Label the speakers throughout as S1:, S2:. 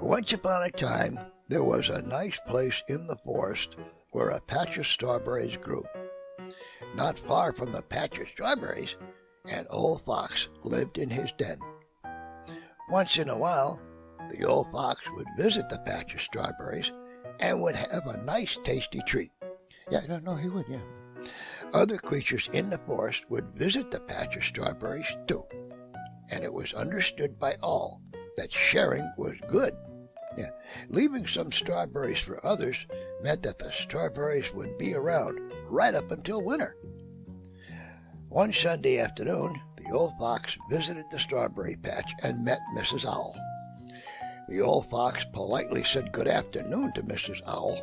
S1: Once upon a time, there was a nice place in the forest where a patch of strawberries grew. Not far from the patch of strawberries, an old fox lived in his den. Once in a while, the old fox would visit the patch of strawberries and would have a nice tasty treat. No, he would, yeah. Other creatures in the forest would visit the patch of strawberries too, and it was understood by all that sharing was good. Leaving some strawberries for others meant that the strawberries would be around right up until winter. One Sunday afternoon, the old fox visited the strawberry patch and met Mrs. Owl. The old fox politely said good afternoon to Mrs. Owl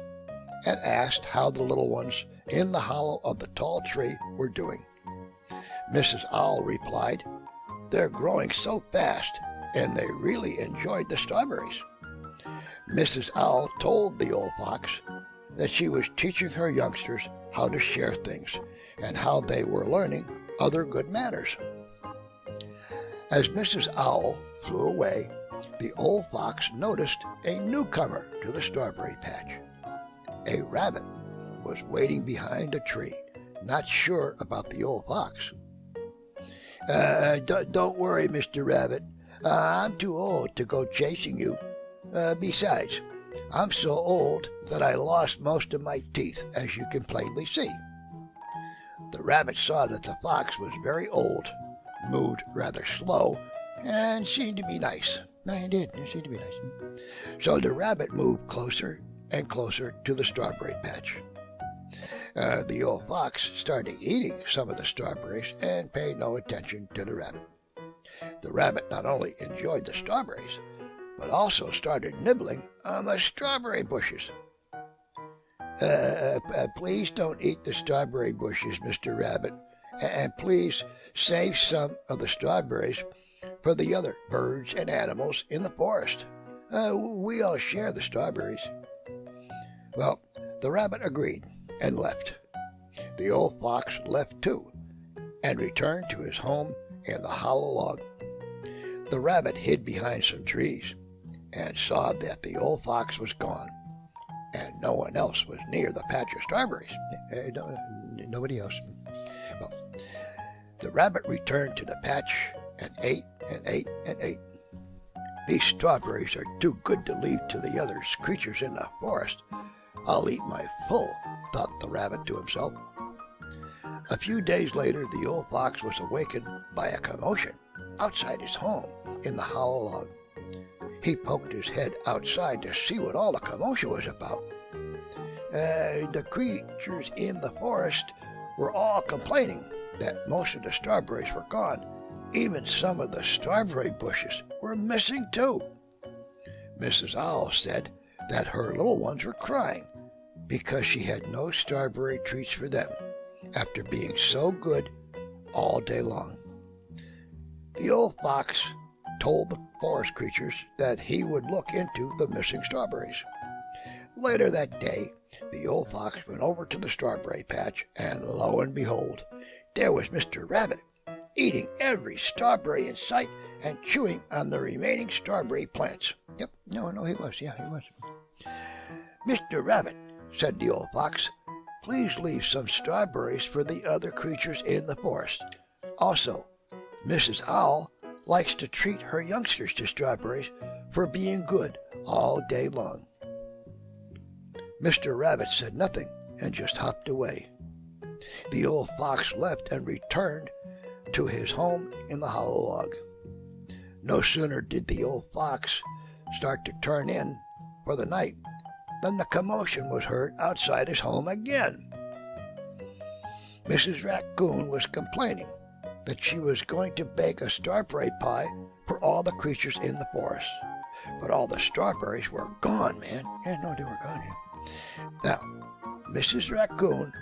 S1: and asked how the little ones in the hollow of the tall tree were doing. Mrs. Owl replied, "They're growing so fast, and they really enjoyed the strawberries." Mrs. Owl told the old fox that she was teaching her youngsters how to share things and how they were learning other good manners. As Mrs. Owl flew away, the old fox noticed a newcomer to the strawberry patch. A rabbit was waiting behind a tree, not sure about the old fox. Don't worry, Mr. Rabbit. I'm too old to go chasing you. Besides, I'm so old that I lost most of my teeth, as you can plainly see." The rabbit saw that the fox was very old, moved rather slow, and seemed to be nice. No, he did. He seemed to be nice. So the rabbit moved closer and closer to the strawberry patch. The old fox started eating some of the strawberries and paid no attention to the rabbit. The rabbit not only enjoyed the strawberries, but also started nibbling on the strawberry bushes. Please don't eat the strawberry bushes, Mr. Rabbit, and please save some of the strawberries for the other birds and animals in the forest. We all share the strawberries." Well, the rabbit agreed and left. The old fox left too, and returned to his home in the hollow log. The rabbit hid behind some trees and saw that the old fox was gone, and no one else was near the patch of strawberries. Nobody else. Well, the rabbit returned to the patch and ate and ate and ate. "These strawberries are too good to leave to the other creatures in the forest. I'll eat my full," thought the rabbit to himself. A few days later, the old fox was awakened by a commotion outside his home in the hollow log. He poked his head outside to see what all the commotion was about. The creatures in the forest were all complaining that most of the strawberries were gone. Even some of the strawberry bushes were missing too. Mrs. Owl said that her little ones were crying because she had no strawberry treats for them after being so good all day long. The old fox told the forest creatures that he would look into the missing strawberries. Later that day, the old fox went over to the strawberry patch, and lo and behold, there was Mr. Rabbit, eating every strawberry in sight and chewing on the remaining strawberry plants. He was. "Mr. Rabbit," said the old fox, "please leave some strawberries for the other creatures in the forest. Also, Mrs. Owl likes to treat her youngsters to strawberries for being good all day long." Mr. Rabbit said nothing and just hopped away. The old fox left and returned to his home in the hollow log. No sooner did the old fox start to turn in for the night than the commotion was heard outside his home again. Mrs. Raccoon was complaining that she was going to bake a strawberry pie for all the creatures in the forest. But all the strawberries were gone, man. They were gone. Now, Mrs. Raccoon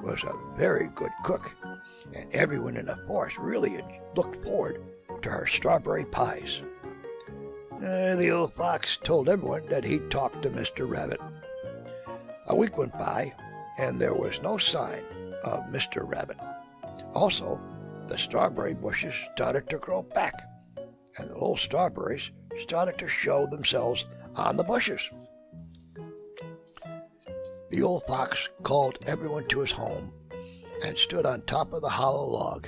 S1: was a very good cook, and everyone in the forest really looked forward to her strawberry pies. The old fox told everyone that he'd talked to Mr. Rabbit. A week went by, and there was no sign of Mr. Rabbit. Also, the strawberry bushes started to grow back, and the little strawberries started to show themselves on the bushes. The old fox called everyone to his home and stood on top of the hollow log,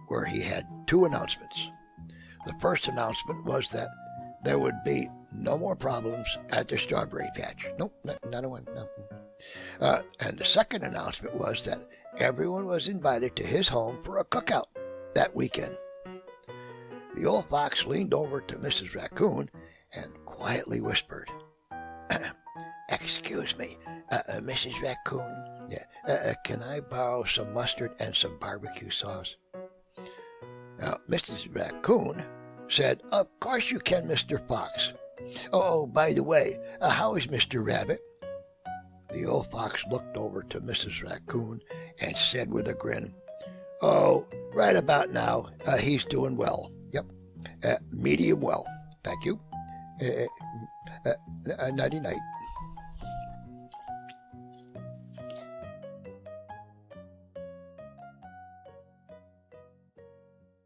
S1: where he had two announcements. The first announcement was that there would be no more problems at the strawberry patch. Nope, not a one. No. And the second announcement was that everyone was invited to his home for a cookout that weekend. The old fox leaned over to Mrs. Raccoon and quietly whispered, "Excuse me, Mrs. Raccoon, can I borrow some mustard and some barbecue sauce?" Now, Mrs. Raccoon said, "Of course you can, Mr. Fox. Oh, by the way, how is Mr. Rabbit?" The old fox looked over to Mrs. Raccoon and said with a grin, "Oh, right about now, he's doing well. Yep, medium well. Thank you. Nighty-night."